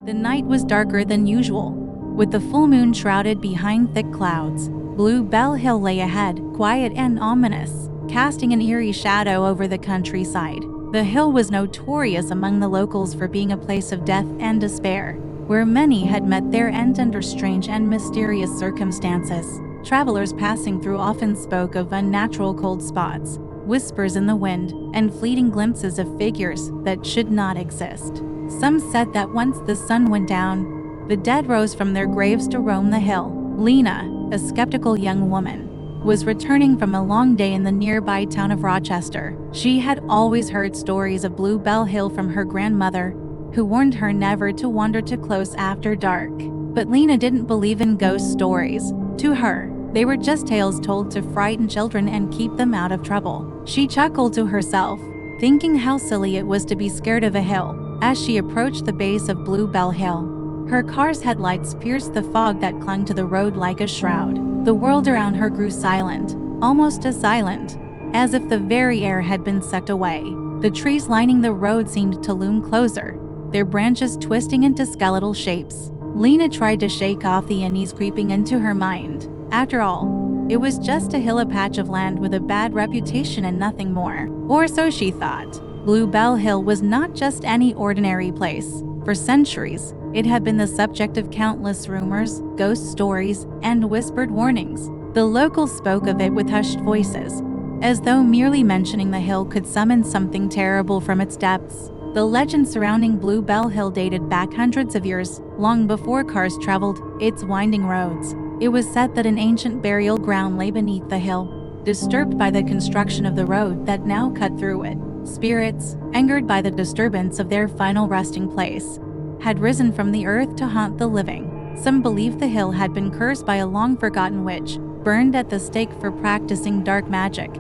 The night was darker than usual, with the full moon shrouded behind thick clouds. Blue Bell Hill lay ahead, quiet and ominous, casting an eerie shadow over the countryside. The hill was notorious among the locals for being a place of death and despair, where many had met their end under strange and mysterious circumstances. Travelers passing through often spoke of unnatural cold spots, whispers in the wind, and fleeting glimpses of figures that should not exist. Some said that once the sun went down, the dead rose from their graves to roam the hill. Lena, a skeptical young woman, was returning from a long day in the nearby town of Rochester. She had always heard stories of Blue Bell Hill from her grandmother, who warned her never to wander too close after dark. But Lena didn't believe in ghost stories. To her, they were just tales told to frighten children and keep them out of trouble. She chuckled to herself, thinking how silly it was to be scared of a hill. As she approached the base of Blue Bell Hill, her car's headlights pierced the fog that clung to the road like a shroud. The world around her grew silent, almost as silent, as if the very air had been sucked away. The trees lining the road seemed to loom closer, their branches twisting into skeletal shapes. Lena tried to shake off the unease creeping into her mind. After all, it was just a hill, a patch of land with a bad reputation and nothing more. Or so she thought. Blue Bell Hill was not just any ordinary place. For centuries, it had been the subject of countless rumors, ghost stories, and whispered warnings. The locals spoke of it with hushed voices, as though merely mentioning the hill could summon something terrible from its depths. The legend surrounding Blue Bell Hill dated back hundreds of years, long before cars traveled its winding roads. It was said that an ancient burial ground lay beneath the hill, disturbed by the construction of the road that now cut through it. Spirits, angered by the disturbance of their final resting place, had risen from the earth to haunt the living. Some believed the hill had been cursed by a long-forgotten witch, burned at the stake for practicing dark magic,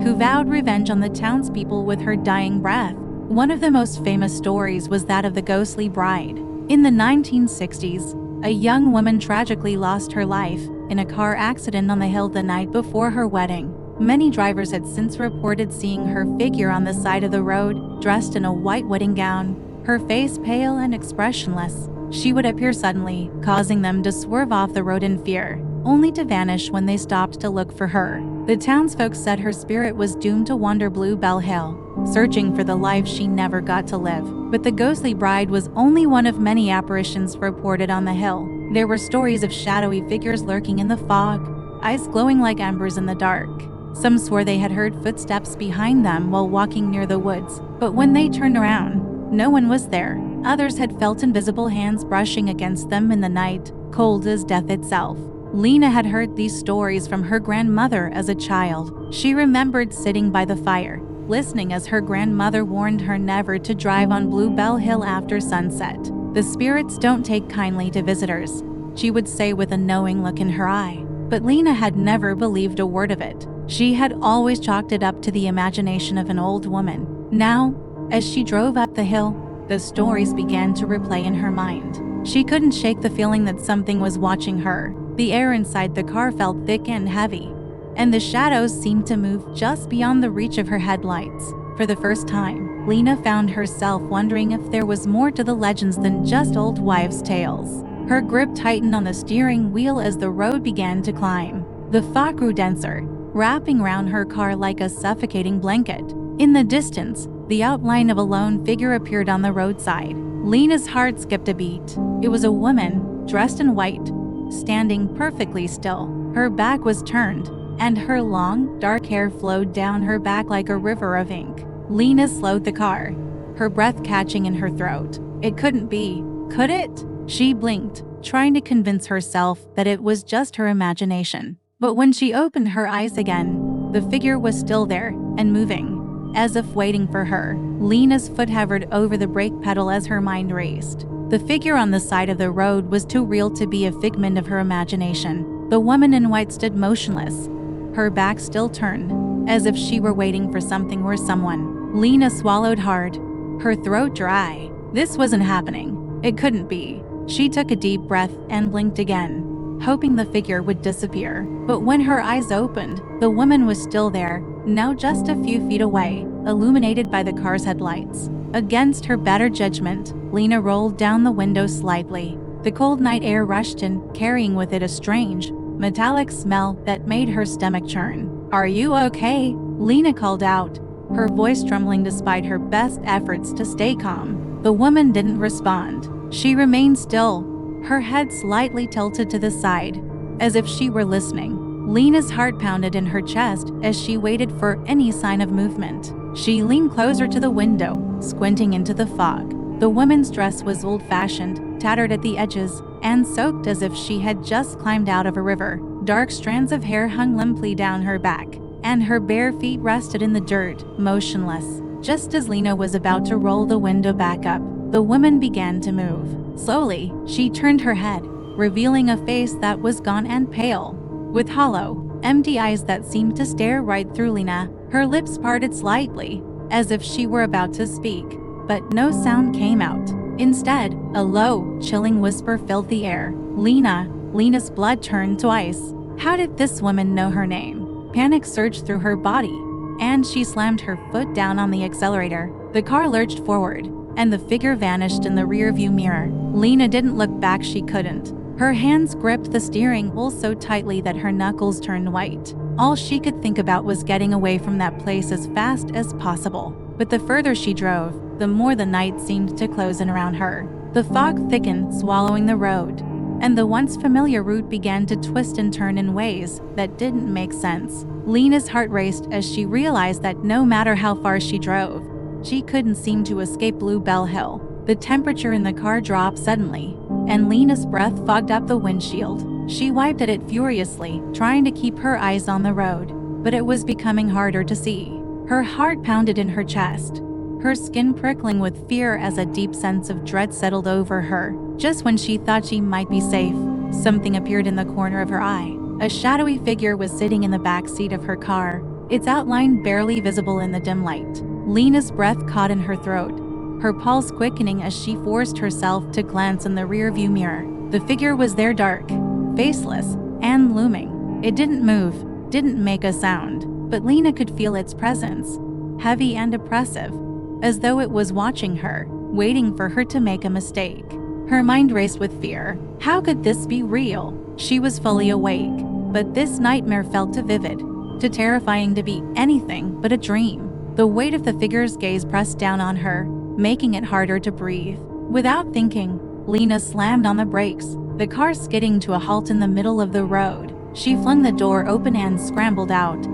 who vowed revenge on the townspeople with her dying breath. One of the most famous stories was that of the ghostly bride. In the 1960s, a young woman tragically lost her life in a car accident on the hill the night before her wedding. Many drivers had since reported seeing her figure on the side of the road, dressed in a white wedding gown, her face pale and expressionless. She would appear suddenly, causing them to swerve off the road in fear, only to vanish when they stopped to look for her. The townsfolk said her spirit was doomed to wander Blue Bell Hill, searching for the life she never got to live. But the ghostly bride was only one of many apparitions reported on the hill. There were stories of shadowy figures lurking in the fog, eyes glowing like embers in the dark. Some swore they had heard footsteps behind them while walking near the woods, but when they turned around, no one was there. Others had felt invisible hands brushing against them in the night, cold as death itself. Lena had heard these stories from her grandmother as a child. She remembered sitting by the fire, listening as her grandmother warned her never to drive on Blue Bell Hill after sunset. "The spirits don't take kindly to visitors," she would say with a knowing look in her eye. But Lena had never believed a word of it. She had always chalked it up to the imagination of an old woman. Now, as she drove up the hill, the stories began to replay in her mind. She couldn't shake the feeling that something was watching her. The air inside the car felt thick and heavy, and the shadows seemed to move just beyond the reach of her headlights. For the first time, Lena found herself wondering if there was more to the legends than just old wives' tales. Her grip tightened on the steering wheel as the road began to climb. The fog grew denser, wrapping around her car like a suffocating blanket. In the distance, the outline of a lone figure appeared on the roadside. Lena's heart skipped a beat. It was a woman, dressed in white, standing perfectly still. Her back was turned, and her long, dark hair flowed down her back like a river of ink. Lena slowed the car, her breath catching in her throat. It couldn't be, could it? She blinked, trying to convince herself that it was just her imagination. But when she opened her eyes again, the figure was still there, and moving, as if waiting for her. Lena's foot hovered over the brake pedal as her mind raced. The figure on the side of the road was too real to be a figment of her imagination. The woman in white stood motionless, her back still turned, as if she were waiting for something or someone. Lena swallowed hard, her throat dry. This wasn't happening. It couldn't be. She took a deep breath and blinked again, hoping the figure would disappear. But when her eyes opened, the woman was still there, now just a few feet away, illuminated by the car's headlights. Against her better judgment, Lena rolled down the window slightly. The cold night air rushed in, carrying with it a strange, metallic smell that made her stomach churn. "Are you okay?" Lena called out, her voice trembling despite her best efforts to stay calm. The woman didn't respond. She remained still, her head slightly tilted to the side, as if she were listening. Lena's heart pounded in her chest as she waited for any sign of movement. She leaned closer to the window, squinting into the fog. The woman's dress was old-fashioned, tattered at the edges, and soaked as if she had just climbed out of a river. Dark strands of hair hung limply down her back, and her bare feet rested in the dirt, motionless. Just as Lena was about to roll the window back up, the woman began to move. Slowly, she turned her head, revealing a face that was gaunt and pale, with hollow, empty eyes that seemed to stare right through Lena. Her lips parted slightly, as if she were about to speak, but no sound came out. Instead, a low, chilling whisper filled the air. "Lena." Lena's blood turned to ice. How did this woman know her name? Panic surged through her body, and she slammed her foot down on the accelerator. The car lurched forward, and the figure vanished in the rearview mirror. Lena didn't look back, she couldn't. Her hands gripped the steering wheel so tightly that her knuckles turned white. All she could think about was getting away from that place as fast as possible. But the further she drove, the more the night seemed to close in around her. The fog thickened, swallowing the road, and the once familiar route began to twist and turn in ways that didn't make sense. Lena's heart raced as she realized that no matter how far she drove, she couldn't seem to escape Blue Bell Hill. The temperature in the car dropped suddenly, and Lena's breath fogged up the windshield. She wiped at it furiously, trying to keep her eyes on the road, but it was becoming harder to see. Her heart pounded in her chest, her skin prickling with fear as a deep sense of dread settled over her. Just when she thought she might be safe, something appeared in the corner of her eye. A shadowy figure was sitting in the back seat of her car, its outline barely visible in the dim light. Lena's breath caught in her throat, her pulse quickening as she forced herself to glance in the rearview mirror. The figure was there, dark, faceless, and looming. It didn't move, didn't make a sound, but Lena could feel its presence, heavy and oppressive, as though it was watching her, waiting for her to make a mistake. Her mind raced with fear. How could this be real? She was fully awake, but this nightmare felt too vivid, too terrifying to be anything but a dream. The weight of the figure's gaze pressed down on her, making it harder to breathe. Without thinking, Lena slammed on the brakes, the car skidding to a halt in the middle of the road. She flung the door open and scrambled out,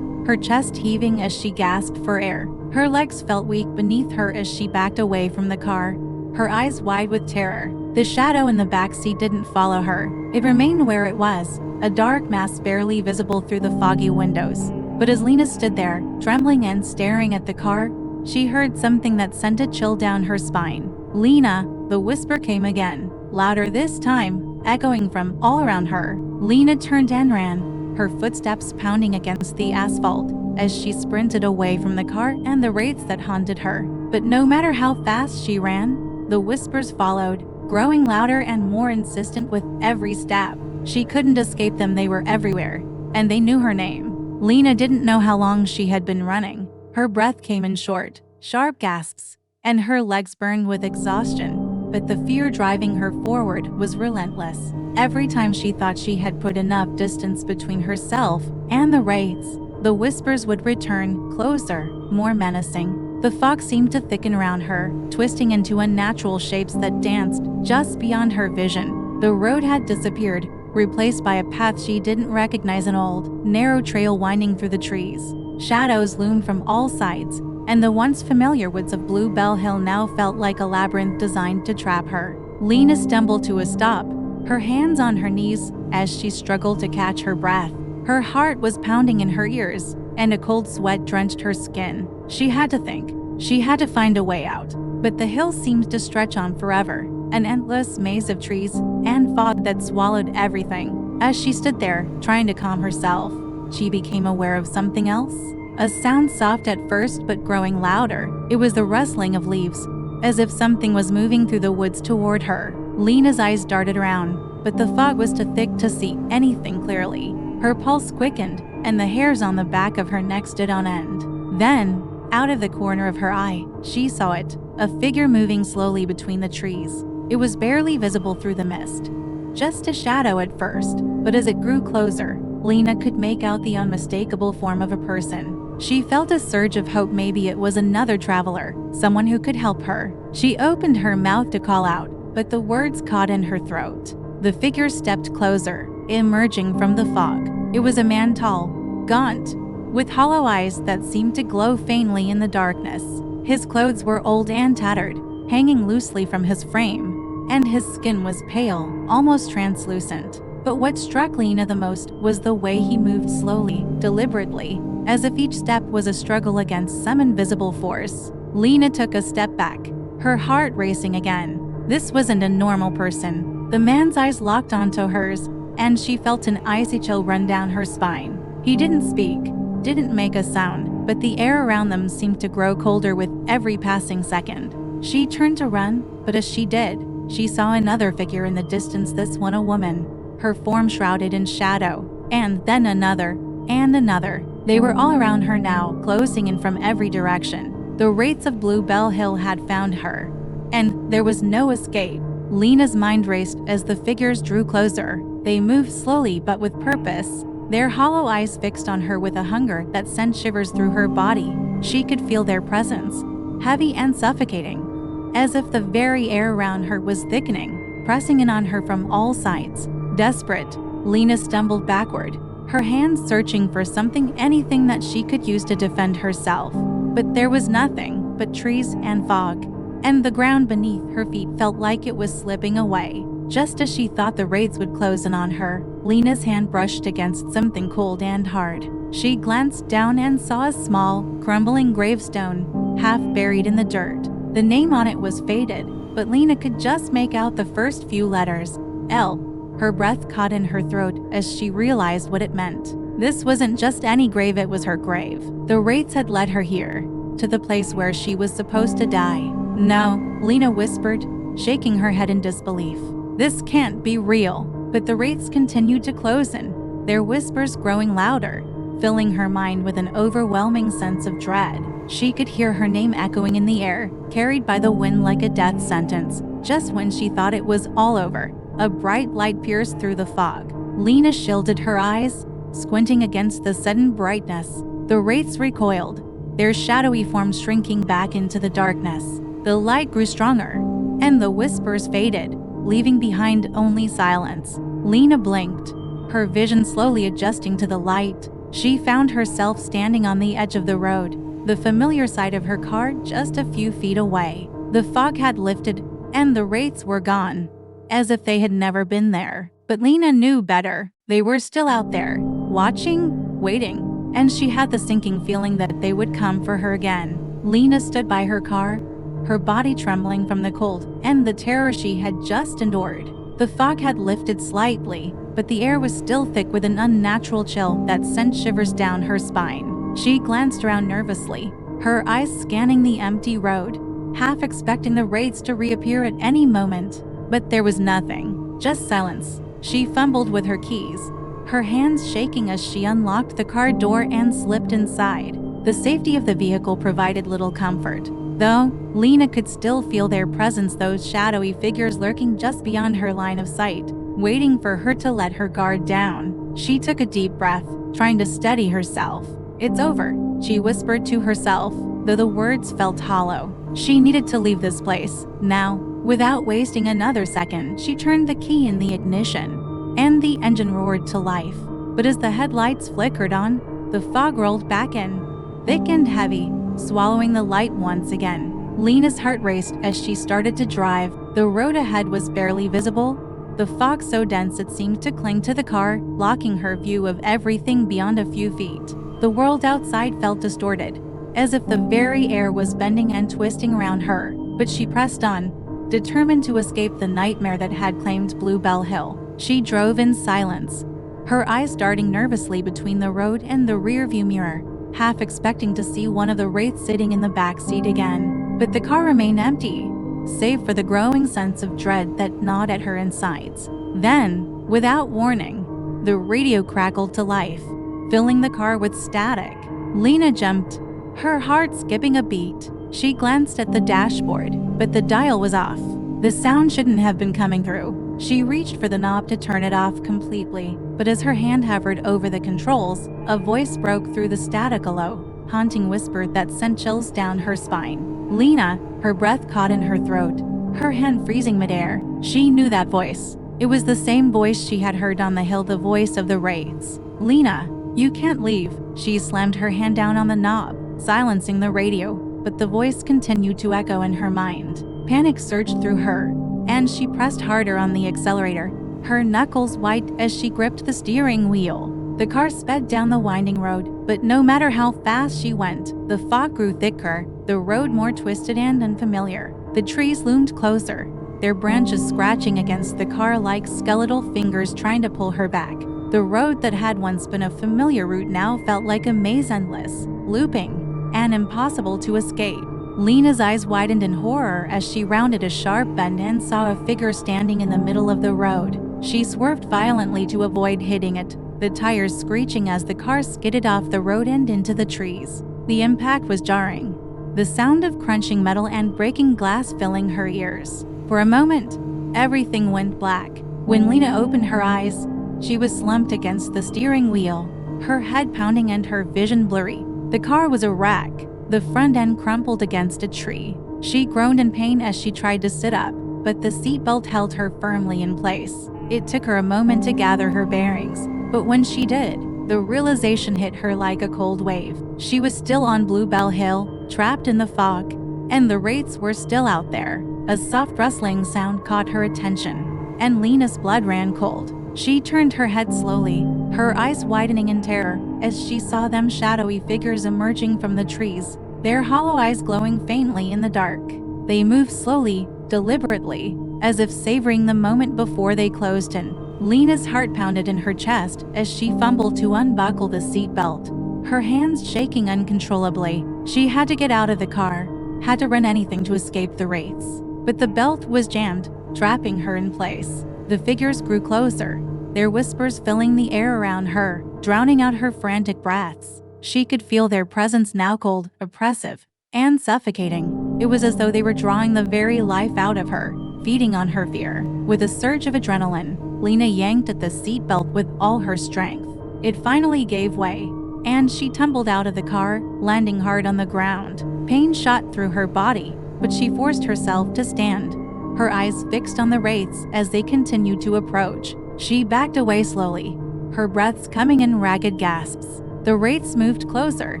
her chest heaving as she gasped for air. Her legs felt weak beneath her as she backed away from the car, her eyes wide with terror. The shadow in the backseat didn't follow her. It remained where it was, a dark mass barely visible through the foggy windows. But as Lena stood there, trembling and staring at the car, she heard something that sent a chill down her spine. "Lena," the whisper came again, louder this time, echoing from all around her. Lena turned and ran, her footsteps pounding against the asphalt as she sprinted away from the car and the wraiths that haunted her. But no matter how fast she ran, the whispers followed, growing louder and more insistent with every step. She couldn't escape them, they were everywhere, and they knew her name. Lena didn't know how long she had been running. Her breath came in short, sharp gasps, and her legs burned with exhaustion. But the fear driving her forward was relentless. Every time she thought she had put enough distance between herself and the wraiths, the whispers would return, closer, more menacing. The fog seemed to thicken around her, twisting into unnatural shapes that danced just beyond her vision. The road had disappeared, replaced by a path she didn't recognize, an old, narrow trail winding through the trees. Shadows loomed from all sides, and the once familiar woods of Blue Bell Hill now felt like a labyrinth designed to trap her. Lena stumbled to a stop, her hands on her knees as she struggled to catch her breath. Her heart was pounding in her ears, and a cold sweat drenched her skin. She had to think. She had to find a way out. But the hill seemed to stretch on forever, an endless maze of trees and fog that swallowed everything. As she stood there, trying to calm herself, she became aware of something else. A sound soft at first but growing louder. It was the rustling of leaves, as if something was moving through the woods toward her. Lena's eyes darted around, but the fog was too thick to see anything clearly. Her pulse quickened, and the hairs on the back of her neck stood on end. Then, out of the corner of her eye, she saw it, a figure moving slowly between the trees. It was barely visible through the mist. Just a shadow at first, but as it grew closer, Lena could make out the unmistakable form of a person. She felt a surge of hope. Maybe it was another traveler, someone who could help her. She opened her mouth to call out, but the words caught in her throat. The figure stepped closer, emerging from the fog. It was a man, tall, gaunt, with hollow eyes that seemed to glow faintly in the darkness. His clothes were old and tattered, hanging loosely from his frame, and his skin was pale, almost translucent. But what struck Lena the most was the way he moved slowly, deliberately, as if each step was a struggle against some invisible force. Lena took a step back, her heart racing again. This wasn't a normal person. The man's eyes locked onto hers, and she felt an icy chill run down her spine. He didn't speak, didn't make a sound, but the air around them seemed to grow colder with every passing second. She turned to run, but as she did, she saw another figure in the distance, this one a woman, her form shrouded in shadow, and then another, and another. They were all around her now, closing in from every direction. The Wraiths of Bluebell Hill had found her, and there was no escape. Lena's mind raced as the figures drew closer. They moved slowly but with purpose, their hollow eyes fixed on her with a hunger that sent shivers through her body. She could feel their presence, heavy and suffocating, as if the very air around her was thickening, pressing in on her from all sides. Desperate, Lena stumbled backward, her hands searching for something, anything that she could use to defend herself. But there was nothing but trees and fog, and the ground beneath her feet felt like it was slipping away. Just as she thought the Wraiths would close in on her, Lena's hand brushed against something cold and hard. She glanced down and saw a small, crumbling gravestone, half buried in the dirt. The name on it was faded, but Lena could just make out the first few letters, L. Her breath caught in her throat as she realized what it meant. This wasn't just any grave, it was her grave. The Wraiths had led her here, to the place where she was supposed to die. No, Lena whispered, shaking her head in disbelief. This can't be real. But the Wraiths continued to close in, their whispers growing louder, filling her mind with an overwhelming sense of dread. She could hear her name echoing in the air, carried by the wind like a death sentence. Just when she thought it was all over, a bright light pierced through the fog. Lena shielded her eyes, squinting against the sudden brightness. The Wraiths recoiled, their shadowy forms shrinking back into the darkness. The light grew stronger, and the whispers faded, leaving behind only silence. Lena blinked, her vision slowly adjusting to the light. She found herself standing on the edge of the road, the familiar side of her car just a few feet away. The fog had lifted, and the Wraiths were gone, as if they had never been there. But Lena knew better. They were still out there, watching, waiting, and she had the sinking feeling that they would come for her again. Lena stood by her car, her body trembling from the cold and the terror she had just endured. The fog had lifted slightly, but the air was still thick with an unnatural chill that sent shivers down her spine. She glanced around nervously, her eyes scanning the empty road, half expecting the Wraiths to reappear at any moment. But there was nothing, just silence. She fumbled with her keys, her hands shaking as she unlocked the car door and slipped inside. The safety of the vehicle provided little comfort, though Lena could still feel their presence, those shadowy figures lurking just beyond her line of sight, waiting for her to let her guard down. She took a deep breath, trying to steady herself. "It's over," she whispered to herself, though the words felt hollow. She needed to leave this place, now. Without wasting another second, she turned the key in the ignition, and the engine roared to life. But as the headlights flickered on, the fog rolled back in, thick and heavy, swallowing the light once again. Lena's heart raced as she started to drive. The road ahead was barely visible, the fog so dense it seemed to cling to the car, blocking her view of everything beyond a few feet. The world outside felt distorted, as if the very air was bending and twisting around her. But she pressed on, determined to escape the nightmare that had claimed Bluebell Hill. She drove in silence, her eyes darting nervously between the road and the rearview mirror, half expecting to see one of the Wraiths sitting in the back seat again. But the car remained empty, save for the growing sense of dread that gnawed at her insides. Then, without warning, the radio crackled to life, filling the car with static. Lena jumped, her heart skipping a beat. She glanced at the dashboard, but the dial was off. The sound shouldn't have been coming through. She reached for the knob to turn it off completely, but as her hand hovered over the controls, a voice broke through the static, a low, haunting whisper that sent chills down her spine. Lena, her breath caught in her throat, her hand freezing midair. She knew that voice. It was the same voice she had heard on the hill, the voice of the Wraiths. Lena, you can't leave. She slammed her hand down on the knob, silencing the radio, but the voice continued to echo in her mind. Panic surged through her, and she pressed harder on the accelerator, her knuckles white as she gripped the steering wheel. The car sped down the winding road, but no matter how fast she went, the fog grew thicker, the road more twisted and unfamiliar. The trees loomed closer, their branches scratching against the car like skeletal fingers trying to pull her back. The road that had once been a familiar route now felt like a maze, endless, looping, and impossible to escape. Lena's eyes widened in horror as she rounded a sharp bend and saw a figure standing in the middle of the road. She swerved violently to avoid hitting it, the tires screeching as the car skidded off the road and into the trees. The impact was jarring, the sound of crunching metal and breaking glass filling her ears. For a moment, everything went black. When Lena opened her eyes, she was slumped against the steering wheel, her head pounding and her vision blurry. The car was a wreck, the front end crumpled against a tree. She groaned in pain as she tried to sit up, but the seatbelt held her firmly in place. It took her a moment to gather her bearings, but when she did, the realization hit her like a cold wave. She was still on Bluebell Hill, trapped in the fog, and the Wraiths were still out there. A soft rustling sound caught her attention, and Lena's blood ran cold. She turned her head slowly, her eyes widening in terror as she saw them shadowy figures emerging from the trees, their hollow eyes glowing faintly in the dark. They moved slowly, deliberately, as if savoring the moment before they closed in. Lena's heart pounded in her chest as she fumbled to unbuckle the seatbelt, her hands shaking uncontrollably. She had to get out of the car, had to run anything to escape the Wraiths. But the belt was jammed, trapping her in place. The figures grew closer, their whispers filling the air around her, drowning out her frantic breaths. She could feel their presence now, cold, oppressive, and suffocating. It was as though they were drawing the very life out of her, feeding on her fear. With a surge of adrenaline, Lena yanked at the seatbelt with all her strength. It finally gave way, and she tumbled out of the car, landing hard on the ground. Pain shot through her body, but she forced herself to stand, her eyes fixed on the Wraiths as they continued to approach. She backed away slowly, her breaths coming in ragged gasps. The Wraiths moved closer,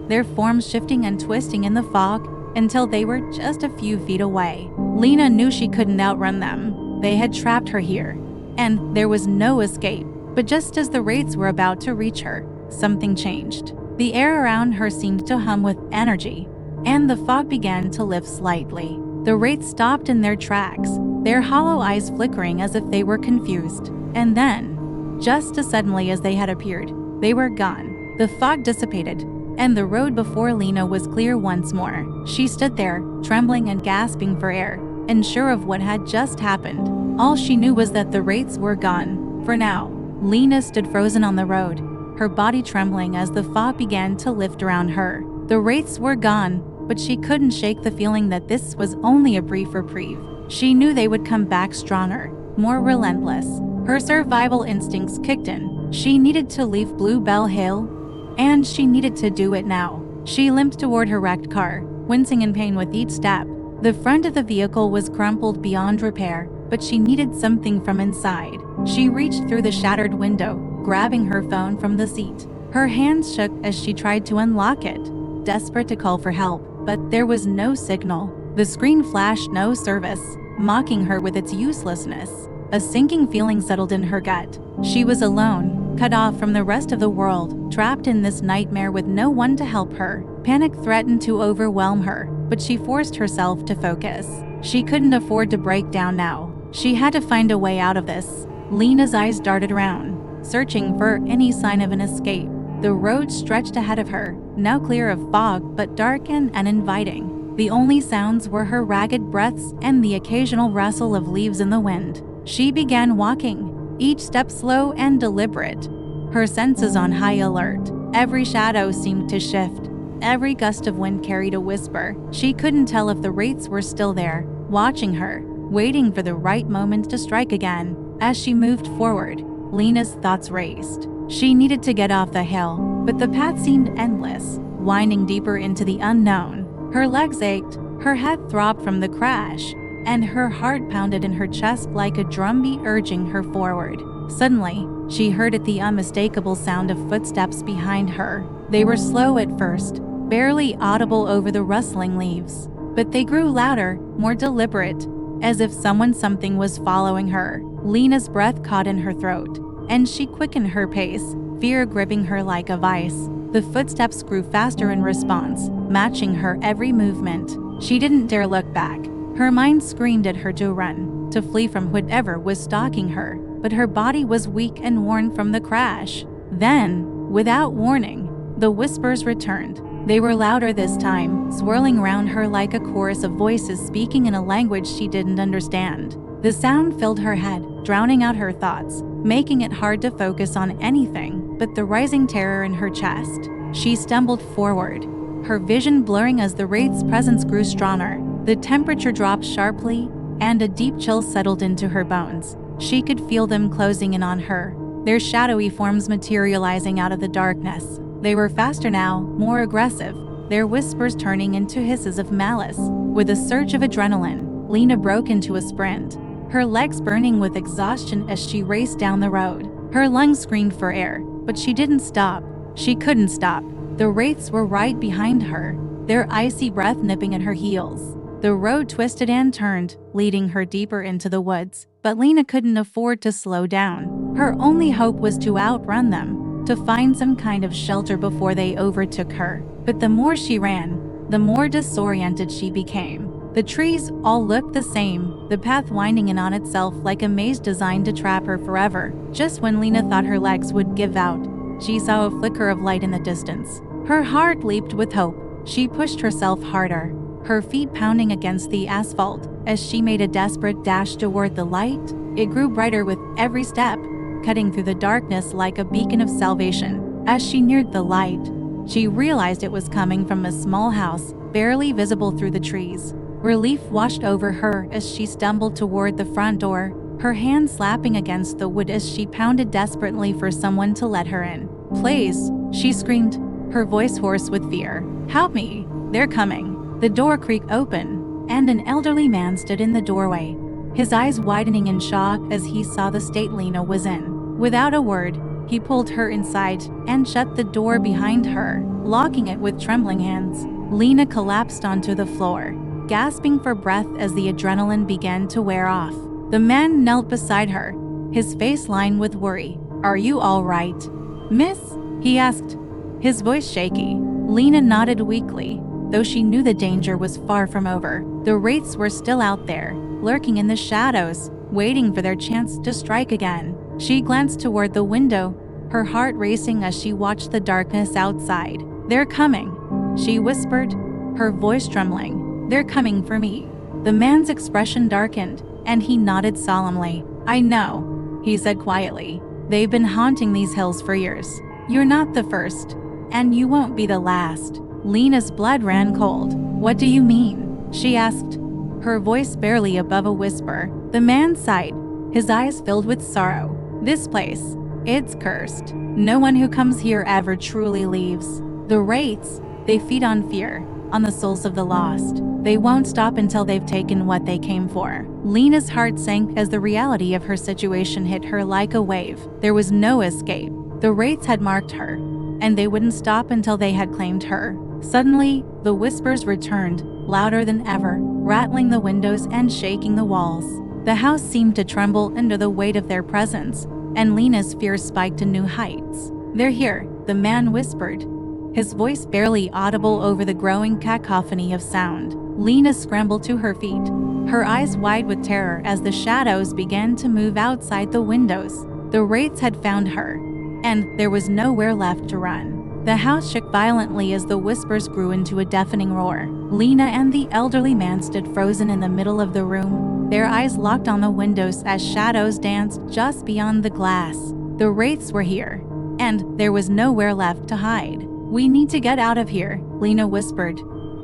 their forms shifting and twisting in the fog until they were just a few feet away. Lena knew she couldn't outrun them. They had trapped her here, and there was no escape. But just as the Wraiths were about to reach her, something changed. The air around her seemed to hum with energy, and the fog began to lift slightly. The Wraiths stopped in their tracks, their hollow eyes flickering as if they were confused. And then, just as suddenly as they had appeared, they were gone. The fog dissipated, and the road before Lena was clear once more. She stood there, trembling and gasping for air, unsure of what had just happened. All she knew was that the Wraiths were gone, for now. Lena stood frozen on the road, her body trembling as the fog began to lift around her. The Wraiths were gone, but she couldn't shake the feeling that this was only a brief reprieve. She knew they would come back stronger, more relentless. Her survival instincts kicked in. She needed to leave Bluebell Hill, and she needed to do it now. She limped toward her wrecked car, wincing in pain with each step. The front of the vehicle was crumpled beyond repair, but she needed something from inside. She reached through the shattered window, grabbing her phone from the seat. Her hands shook as she tried to unlock it, desperate to call for help, but there was no signal. The screen flashed no service, mocking her with its uselessness. A sinking feeling settled in her gut. She was alone, cut off from the rest of the world, trapped in this nightmare with no one to help her. Panic threatened to overwhelm her, but she forced herself to focus. She couldn't afford to break down now. She had to find a way out of this. Lena's eyes darted around, searching for any sign of an escape. The road stretched ahead of her, now clear of fog but dark and uninviting. The only sounds were her ragged breaths and the occasional rustle of leaves in the wind. She began walking, each step slow and deliberate, her senses on high alert. Every shadow seemed to shift, Every gust of wind carried a whisper. She couldn't tell if the wraiths were still there, watching her, waiting for the right moment to strike again. As she moved forward, Lena's thoughts raced. She needed to get off the hill, but the path seemed endless, winding deeper into the unknown. Her legs ached, her head throbbed from the crash, and her heart pounded in her chest like a drumbeat urging her forward. Suddenly, she heard the unmistakable sound of footsteps behind her. They were slow at first, barely audible over the rustling leaves, but they grew louder, more deliberate, as if something was following her. Lena's breath caught in her throat, and she quickened her pace, fear gripping her like a vice. The footsteps grew faster in response, matching her every movement. She didn't dare look back. Her mind screamed at her to run, to flee from whatever was stalking her, but her body was weak and worn from the crash. Then, without warning, the whispers returned. They were louder this time, swirling around her like a chorus of voices speaking in a language she didn't understand. The sound filled her head, drowning out her thoughts, making it hard to focus on anything but the rising terror in her chest. She stumbled forward, her vision blurring as the wraith's presence grew stronger. The temperature dropped sharply, and a deep chill settled into her bones. She could feel them closing in on her, their shadowy forms materializing out of the darkness. They were faster now, more aggressive, their whispers turning into hisses of malice. With a surge of adrenaline, Lena broke into a sprint, her legs burning with exhaustion as she raced down the road. Her lungs screamed for air, but she didn't stop. She couldn't stop. The wraiths were right behind her, their icy breath nipping at her heels. The road twisted and turned, leading her deeper into the woods, but Lena couldn't afford to slow down. Her only hope was to outrun them, to find some kind of shelter before they overtook her. But the more she ran, the more disoriented she became. The trees all looked the same, the path winding in on itself like a maze designed to trap her forever. Just when Lena thought her legs would give out, she saw a flicker of light in the distance. Her heart leaped with hope. She pushed herself harder, her feet pounding against the asphalt. As she made a desperate dash toward the light, it grew brighter with every step, cutting through the darkness like a beacon of salvation. As she neared the light, she realized it was coming from a small house, barely visible through the trees. Relief washed over her as she stumbled toward the front door, her hand slapping against the wood as she pounded desperately for someone to let her in. "Please," she screamed, her voice hoarse with fear. "Help me, they're coming." The door creaked open, and an elderly man stood in the doorway, his eyes widening in shock as he saw the state Lena was in. Without a word, he pulled her inside and shut the door behind her, locking it with trembling hands. Lena collapsed onto the floor, gasping for breath as the adrenaline began to wear off. The man knelt beside her, his face lined with worry. "Are you all right, miss?" he asked, his voice shaky. Lena nodded weakly, though she knew the danger was far from over. The wraiths were still out there, lurking in the shadows, waiting for their chance to strike again. She glanced toward the window, her heart racing as she watched the darkness outside. "They're coming," she whispered, her voice trembling. "They're coming for me." The man's expression darkened, and he nodded solemnly. "I know," he said quietly. "They've been haunting these hills for years. You're not the first, and you won't be the last." Lena's blood ran cold. "What do you mean?" she asked, her voice barely above a whisper. The man sighed, his eyes filled with sorrow. "This place, it's cursed. No one who comes here ever truly leaves. The wraiths, they feed on fear, on the souls of the lost. They won't stop until they've taken what they came for." Lena's heart sank as the reality of her situation hit her like a wave. There was no escape. The wraiths had marked her, and they wouldn't stop until they had claimed her. Suddenly, the whispers returned, louder than ever, rattling the windows and shaking the walls. The house seemed to tremble under the weight of their presence, and Lena's fear spiked to new heights. "They're here," the man whispered, his voice barely audible over the growing cacophony of sound. Lena scrambled to her feet, her eyes wide with terror as the shadows began to move outside the windows. The wraiths had found her, and there was nowhere left to run. The house shook violently as the whispers grew into a deafening roar. Lena and the elderly man stood frozen in the middle of the room, their eyes locked on the windows as shadows danced just beyond the glass. The wraiths were here, and there was nowhere left to hide. "We need to get out of here," Lena whispered,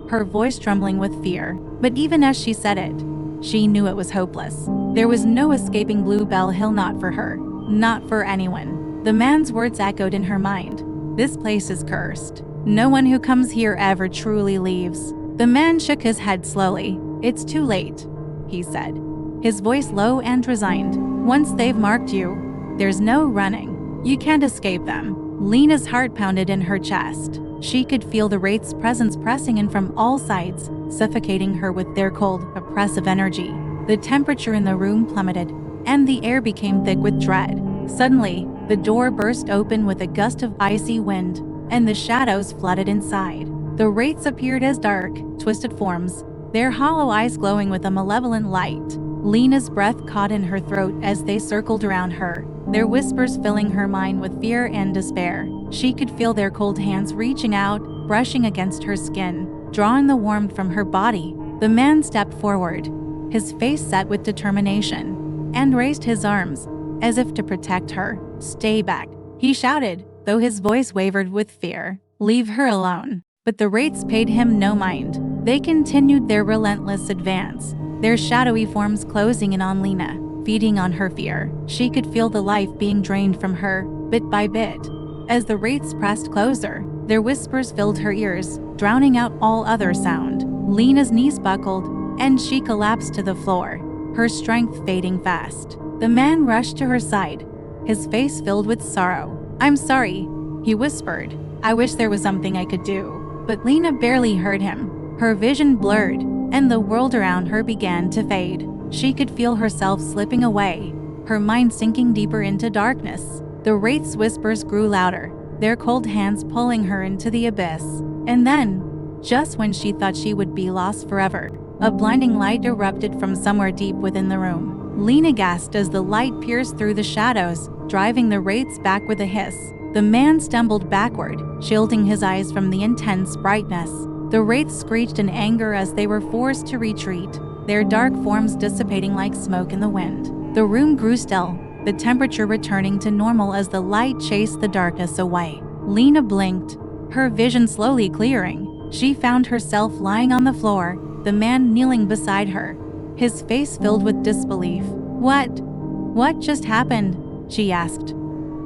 her voice trembling with fear. But even as she said it, she knew it was hopeless. There was no escaping Bluebell Hill, not for her, not for anyone. The man's words echoed in her mind. "This place is cursed. No one who comes here ever truly leaves." The man shook his head slowly. "It's too late," he said, his voice low and resigned. "Once they've marked you, there's no running. You can't escape them." Lena's heart pounded in her chest. She could feel the Wraiths' presence pressing in from all sides, suffocating her with their cold, oppressive energy. The temperature in the room plummeted, and the air became thick with dread. Suddenly, the door burst open with a gust of icy wind, and the shadows flooded inside. The Wraiths appeared as dark, twisted forms, their hollow eyes glowing with a malevolent light. Lena's breath caught in her throat as they circled around her, their whispers filling her mind with fear and despair. She could feel their cold hands reaching out, brushing against her skin, drawing the warmth from her body. The man stepped forward, his face set with determination, and raised his arms, as if to protect her. "Stay back," he shouted, though his voice wavered with fear. "Leave her alone." But the Wraiths paid him no mind. They continued their relentless advance, their shadowy forms closing in on Lena, feeding on her fear. She could feel the life being drained from her, bit by bit. As the Wraiths pressed closer, their whispers filled her ears, drowning out all other sound. Lena's knees buckled, and she collapsed to the floor, her strength fading fast. The man rushed to her side, his face filled with sorrow. "I'm sorry," he whispered. "I wish there was something I could do." But Lena barely heard him. Her vision blurred, and the world around her began to fade. She could feel herself slipping away, her mind sinking deeper into darkness. The Wraiths' whispers grew louder, their cold hands pulling her into the abyss. And then, just when she thought she would be lost forever, a blinding light erupted from somewhere deep within the room. Lena gasped as the light pierced through the shadows, driving the Wraiths back with a hiss. The man stumbled backward, shielding his eyes from the intense brightness. The Wraiths screeched in anger as they were forced to retreat, their dark forms dissipating like smoke in the wind. The room grew still, the temperature returning to normal as the light chased the darkness away. Lena blinked, her vision slowly clearing. She found herself lying on the floor, the man kneeling beside her, his face filled with disbelief. What just happened?" she asked,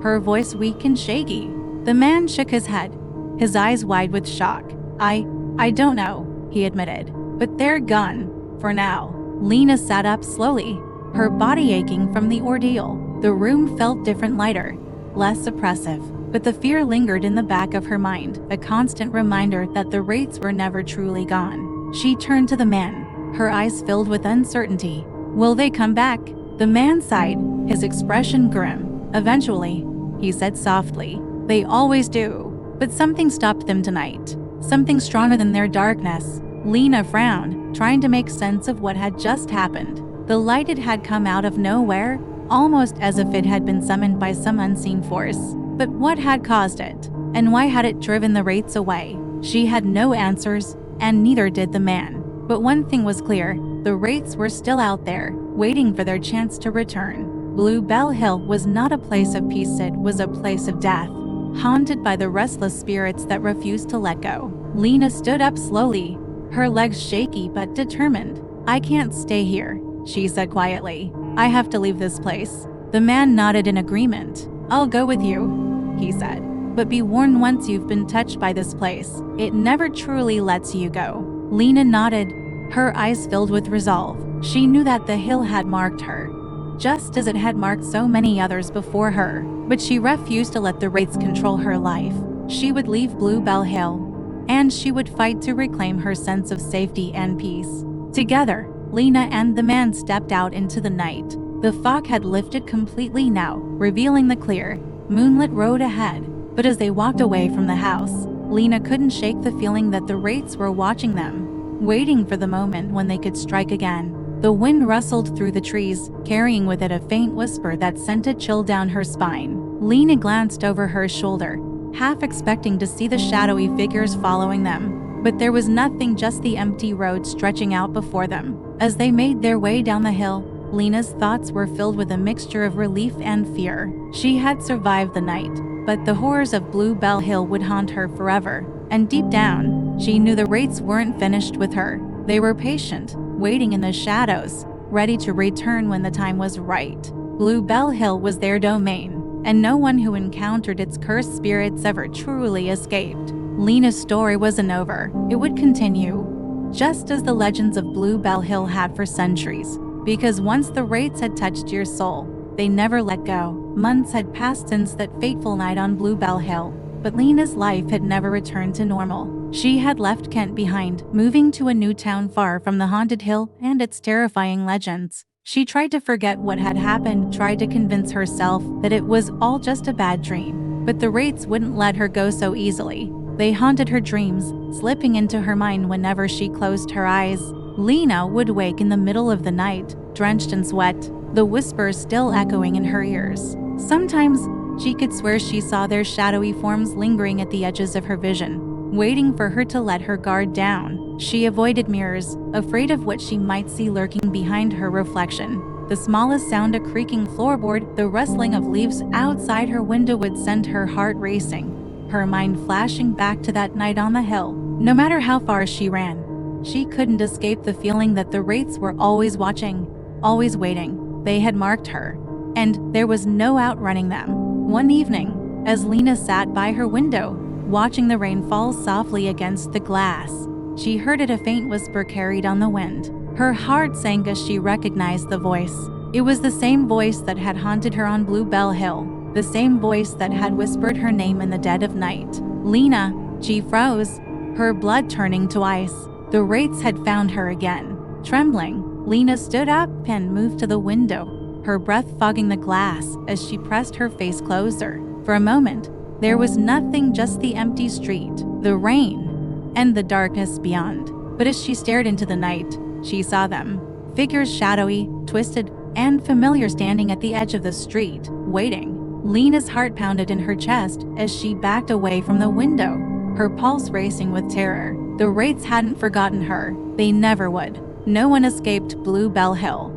her voice weak and shaky. The man shook his head, his eyes wide with shock. I don't know," he admitted, "but they're gone, for now." Lena sat up slowly, her body aching from the ordeal. The room felt different, lighter, less oppressive, but the fear lingered in the back of her mind, a constant reminder that the Wraiths were never truly gone. She turned to the man, her eyes filled with uncertainty. "Will they come back?" The man sighed, his expression grim. "Eventually," he said softly. "They always do. But something stopped them tonight. Something stronger than their darkness." Lena frowned, trying to make sense of what had just happened. The light had come out of nowhere, almost as if it had been summoned by some unseen force. But what had caused it? And why had it driven the Wraiths away? She had no answers, and neither did the man. But one thing was clear, the Wraiths were still out there, waiting for their chance to return. Bluebell Hill was not a place of peace, it was a place of death, haunted by the restless spirits that refused to let go. Lena stood up slowly, her legs shaky but determined. "I can't stay here," she said quietly. "I have to leave this place." The man nodded in agreement. "I'll go with you," he said. "But be warned, once you've been touched by this place, it never truly lets you go." Lena nodded, her eyes filled with resolve. She knew that the hill had marked her, just as it had marked so many others before her. But she refused to let the Wraiths control her life. She would leave Bluebell Hill, and she would fight to reclaim her sense of safety and peace. Together, Lena and the man stepped out into the night. The fog had lifted completely now, revealing the clear, moonlit road ahead. But as they walked away from the house, Lena couldn't shake the feeling that the Wraiths were watching them, waiting for the moment when they could strike again. The wind rustled through the trees, carrying with it a faint whisper that sent a chill down her spine. Lena glanced over her shoulder, half expecting to see the shadowy figures following them. But there was nothing, just the empty road stretching out before them. As they made their way down the hill, Lena's thoughts were filled with a mixture of relief and fear. She had survived the night, but the horrors of Bluebell Hill would haunt her forever. And deep down, she knew the Wraiths weren't finished with her. They were patient, waiting in the shadows, ready to return when the time was right. Bluebell Hill was their domain, and no one who encountered its cursed spirits ever truly escaped. Lena's story wasn't over. It would continue, just as the legends of Bluebell Hill had for centuries. Because once the Wraiths had touched your soul, they never let go. Months had passed since that fateful night on Bluebell Hill, but Lena's life had never returned to normal. She had left Kent behind, moving to a new town far from the haunted hill and its terrifying legends. She tried to forget what had happened, tried to convince herself that it was all just a bad dream. But the Wraiths wouldn't let her go so easily. They haunted her dreams, slipping into her mind whenever she closed her eyes. Lena would wake in the middle of the night, drenched in sweat, the whispers still echoing in her ears. Sometimes, she could swear she saw their shadowy forms lingering at the edges of her vision, waiting for her to let her guard down. She avoided mirrors, afraid of what she might see lurking behind her reflection. The smallest sound, a creaking floorboard, the rustling of leaves outside her window, would send her heart racing, her mind flashing back to that night on the hill. No matter how far she ran, she couldn't escape the feeling that the Wraiths were always watching, always waiting. They had marked her, and there was no outrunning them. One evening, as Lena sat by her window, watching the rain fall softly against the glass, she heard it, a faint whisper carried on the wind. Her heart sank as she recognized the voice. It was the same voice that had haunted her on Bluebell Hill, the same voice that had whispered her name in the dead of night. Lena, she froze, her blood turning to ice. The Wraiths had found her again. Trembling, Lena stood up and moved to the window, her breath fogging the glass as she pressed her face closer. For a moment, there was nothing, just the empty street, the rain, and the darkness beyond. But as she stared into the night, she saw them. Figures, shadowy, twisted, and familiar, standing at the edge of the street, waiting. Lena's heart pounded in her chest as she backed away from the window, her pulse racing with terror. The Wraiths hadn't forgotten her. They never would. No one escaped Bluebell Hill.